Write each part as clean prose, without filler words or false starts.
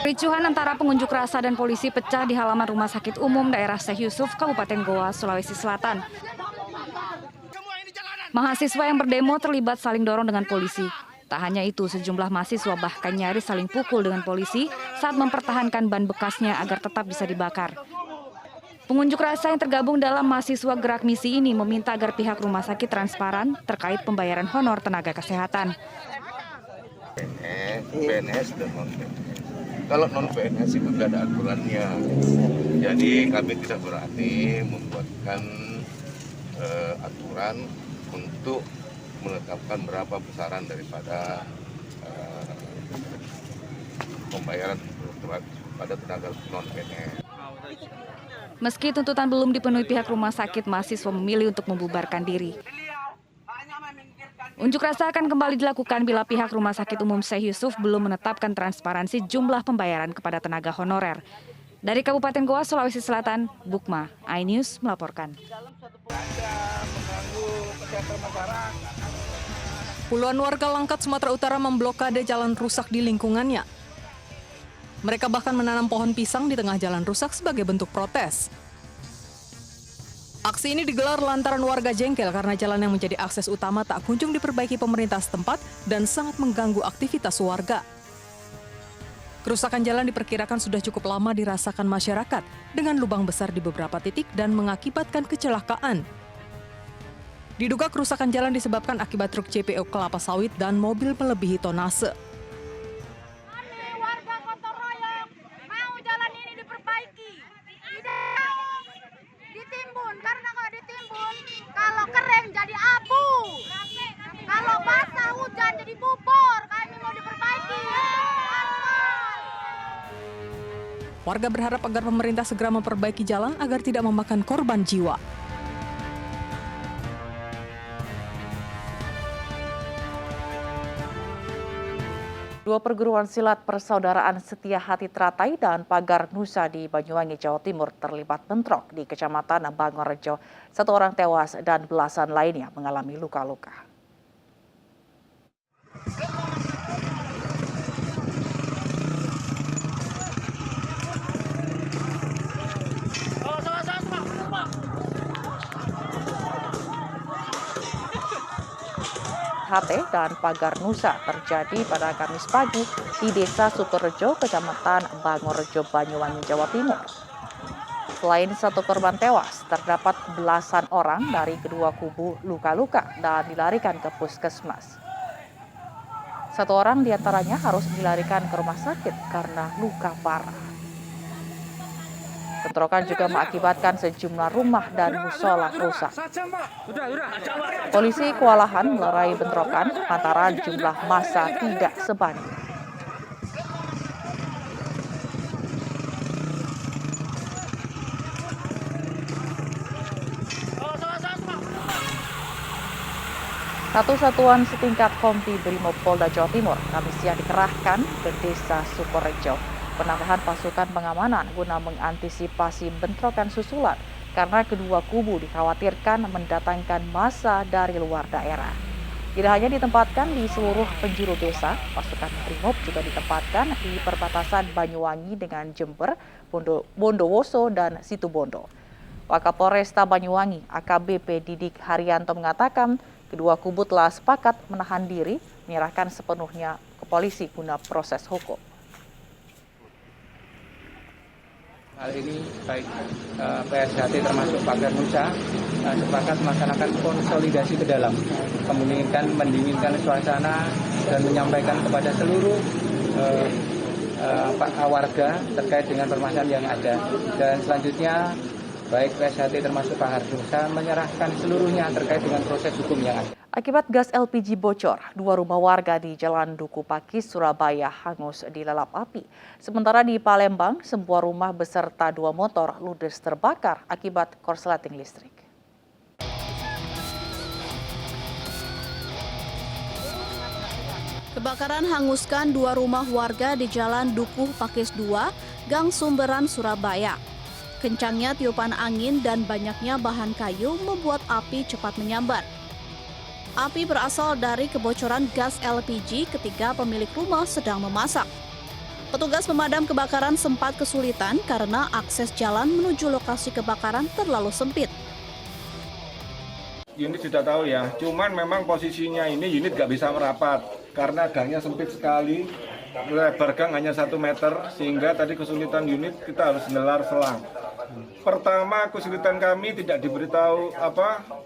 Kericuhan antara pengunjuk rasa dan polisi pecah di halaman Rumah Sakit Umum Daerah Syekh Yusuf, Kabupaten Goa, Sulawesi Selatan. Mahasiswa yang berdemo terlibat saling dorong dengan polisi. Tak hanya itu, sejumlah mahasiswa bahkan nyaris saling pukul dengan polisi saat mempertahankan ban bekasnya agar tetap bisa dibakar. Pengunjuk rasa yang tergabung dalam mahasiswa Gerak Misi ini meminta agar pihak rumah sakit transparan terkait pembayaran honor tenaga kesehatan. PNS dan non-PNS. Kalau non-PNS itu tidak ada aturannya. Jadi kami tidak berani membuatkan aturan untuk menetapkan berapa besaran daripada pembayaran pada tenaga non-PNS. Meski tuntutan belum dipenuhi, pihak rumah sakit, mahasiswa memilih untuk membubarkan diri. Unjuk rasa akan kembali dilakukan bila pihak Rumah Sakit Umum Syekh Yusuf belum menetapkan transparansi jumlah pembayaran kepada tenaga honorer. Dari Kabupaten Goa, Sulawesi Selatan, Bukma, iNews melaporkan. Puluhan warga Langkat, Sumatera Utara memblokade jalan rusak di lingkungannya. Mereka bahkan menanam pohon pisang di tengah jalan rusak sebagai bentuk protes. Aksi ini digelar lantaran warga jengkel karena jalan yang menjadi akses utama tak kunjung diperbaiki pemerintah setempat dan sangat mengganggu aktivitas warga. Kerusakan jalan diperkirakan sudah cukup lama dirasakan masyarakat dengan lubang besar di beberapa titik dan mengakibatkan kecelakaan. Diduga kerusakan jalan disebabkan akibat truk CPO kelapa sawit dan mobil melebihi tonase. Karena kalau ditimbun, kalau kering jadi abu, kalau basah hujan jadi bubur, kami mau diperbaiki. Warga berharap agar pemerintah segera memperbaiki jalan agar tidak memakan korban jiwa. Dua perguruan silat Persaudaraan Setia Hati Teratai dan Pagar Nusa di Banyuwangi, Jawa Timur terlibat bentrok di Kecamatan Bangorejo. Satu orang tewas dan belasan lainnya mengalami luka-luka. HT dan Pagar Nusa terjadi pada Kamis pagi di Desa Sukorejo, Kecamatan Bangorejo, Banyuwangi, Jawa Timur. Selain satu korban tewas, terdapat belasan orang dari kedua kubu luka-luka dan dilarikan ke puskesmas. Satu orang diantaranya harus dilarikan ke rumah sakit karena luka parah. Bentrokan juga mengakibatkan sejumlah rumah dan musola rusak. Polisi kewalahan melerai bentrokan lantaran jumlah massa tidak sebanding. Satu satuan setingkat Kompi Brimob Polda Jawa Timur Kamis siang dikerahkan ke Desa Sukorejo. Penambahan pasukan pengamanan guna mengantisipasi bentrokan susulan karena kedua kubu dikhawatirkan mendatangkan massa dari luar daerah. Tidak hanya ditempatkan di seluruh penjuru desa, pasukan Brimob juga ditempatkan di perbatasan Banyuwangi dengan Jember, Bondowoso, dan Situbondo. Wakapolresta Banyuwangi, AKBP Didik Haryanto mengatakan kedua kubu telah sepakat menahan diri, menyerahkan sepenuhnya ke polisi guna proses hukum. Hal ini baik PSHT termasuk Pagar Nusa sepakat melaksanakan konsolidasi ke dalam, mendinginkan suasana dan menyampaikan kepada seluruh warga terkait dengan permasalahan yang ada. Dan selanjutnya baik PSHT termasuk Pagar Nusa menyerahkan seluruhnya terkait dengan proses hukum yang ada. Akibat gas LPG bocor, dua rumah warga di Jalan Duku Pakis, Surabaya hangus dilalap api. Sementara di Palembang, sebuah rumah beserta dua motor ludes terbakar akibat korsleting listrik. Kebakaran hanguskan dua rumah warga di Jalan Dukuh Pakis 2, Gang Sumberan, Surabaya. Kencangnya tiupan angin dan banyaknya bahan kayu membuat api cepat menyambar. Api berasal dari kebocoran gas LPG ketika pemilik rumah sedang memasak. Petugas pemadam kebakaran sempat kesulitan karena akses jalan menuju lokasi kebakaran terlalu sempit. Unit sudah tahu ya, cuman memang posisinya ini unit nggak bisa merapat karena gangnya sempit sekali, lebar gang hanya 1 meter, sehingga tadi kesulitan unit kita harus nelar selang. Pertama kesulitan kami tidak diberitahu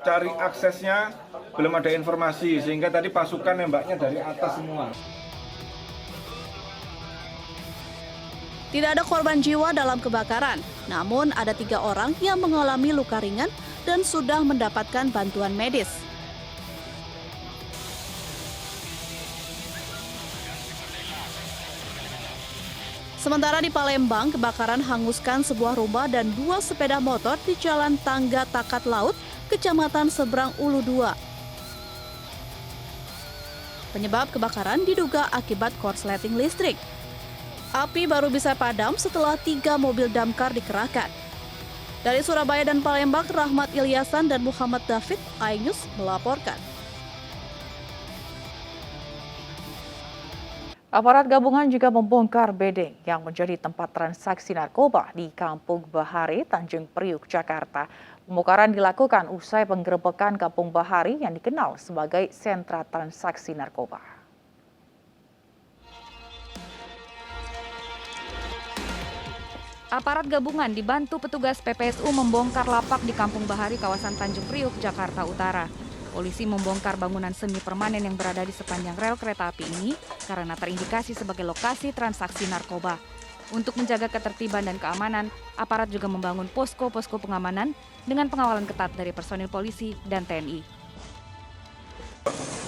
cari aksesnya, belum ada informasi, sehingga tadi pasukan nembaknya dari atas semua. Tidak ada korban jiwa dalam kebakaran, namun ada 3 orang yang mengalami luka ringan dan sudah mendapatkan bantuan medis. Sementara di Palembang, kebakaran hanguskan sebuah rumah dan 2 sepeda motor di Jalan Tangga Takat Laut, Kecamatan Seberang Ulu 2. Penyebab kebakaran diduga akibat korsleting listrik. Api baru bisa padam setelah 3 mobil damkar dikerahkan. Dari Surabaya dan Palembang, Rahmat Ilyasan dan Muhammad David, iNews melaporkan. Aparat gabungan juga membongkar bedeng yang menjadi tempat transaksi narkoba di Kampung Bahari, Tanjung Priuk, Jakarta. Pembongkaran dilakukan usai penggerebekan Kampung Bahari yang dikenal sebagai sentra transaksi narkoba. Aparat gabungan dibantu petugas PPSU membongkar lapak di Kampung Bahari, kawasan Tanjung Priuk, Jakarta Utara. Polisi membongkar bangunan semi permanen yang berada di sepanjang rel kereta api ini karena terindikasi sebagai lokasi transaksi narkoba. Untuk menjaga ketertiban dan keamanan, aparat juga membangun posko-posko pengamanan dengan pengawalan ketat dari personil polisi dan TNI.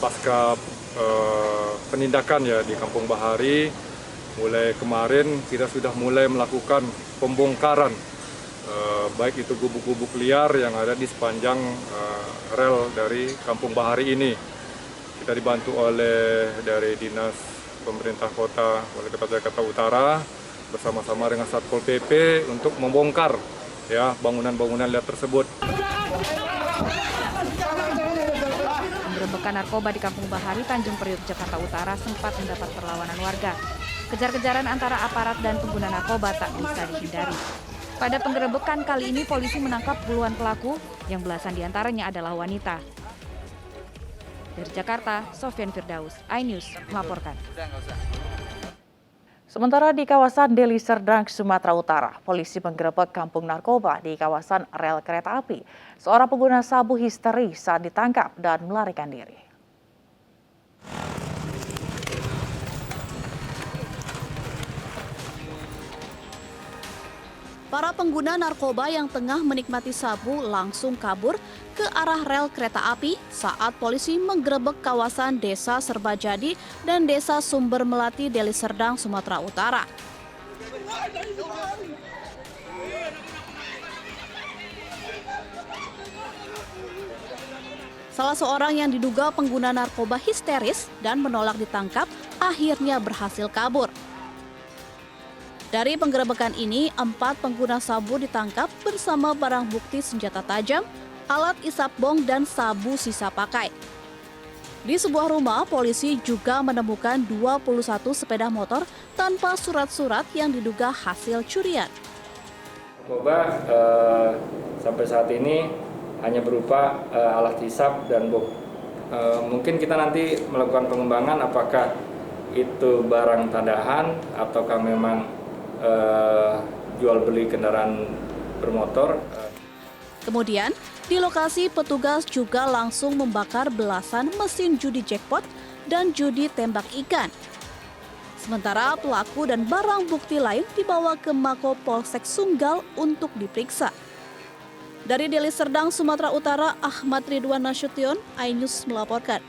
Pasca penindakan ya di Kampung Bahari, mulai kemarin kita sudah mulai melakukan pembongkaran baik itu gubuk-gubuk liar yang ada di sepanjang rel dari Kampung Bahari ini. Kita dibantu oleh dari Dinas Pemerintah Kota Wali Kota Jakarta Utara bersama-sama dengan Satpol PP untuk membongkar ya bangunan-bangunan liar tersebut. Penggerebekan narkoba di Kampung Bahari, Tanjung Priuk, Jakarta Utara sempat mendapat perlawanan warga. Kejar-kejaran antara aparat dan pengguna narkoba tak bisa dihindari. Pada penggerebekan kali ini, polisi menangkap puluhan pelaku yang belasan diantaranya adalah wanita. Dari Jakarta, Sofyan Firdaus, iNews melaporkan. Sementara di kawasan Deli Serdang, Sumatera Utara, polisi menggerebek kampung narkoba di kawasan rel kereta api. Seorang pengguna sabu histeris saat ditangkap dan melarikan diri. Para pengguna narkoba yang tengah menikmati sabu langsung kabur ke arah rel kereta api saat polisi menggerebek kawasan Desa Serbajadi dan Desa Sumber Melati, Deli Serdang, Sumatera Utara. Salah seorang yang diduga pengguna narkoba histeris dan menolak ditangkap akhirnya berhasil kabur. Dari penggerebekan ini, 4 pengguna sabu ditangkap bersama barang bukti senjata tajam, alat isap bong, dan sabu sisa pakai. Di sebuah rumah, polisi juga menemukan 21 sepeda motor tanpa surat-surat yang diduga hasil curian. Narkoba sampai saat ini hanya berupa alat hisap dan bom. Mungkin kita nanti melakukan pengembangan apakah itu barang tadahan ataukah memang jual beli kendaraan bermotor. Kemudian, di lokasi petugas juga langsung membakar belasan mesin judi jackpot dan judi tembak ikan. Sementara pelaku dan barang bukti lain dibawa ke Mako Polsek Sunggal untuk diperiksa. Dari Deli Serdang, Sumatera Utara, Ahmad Ridwan Nasution, iNews melaporkan.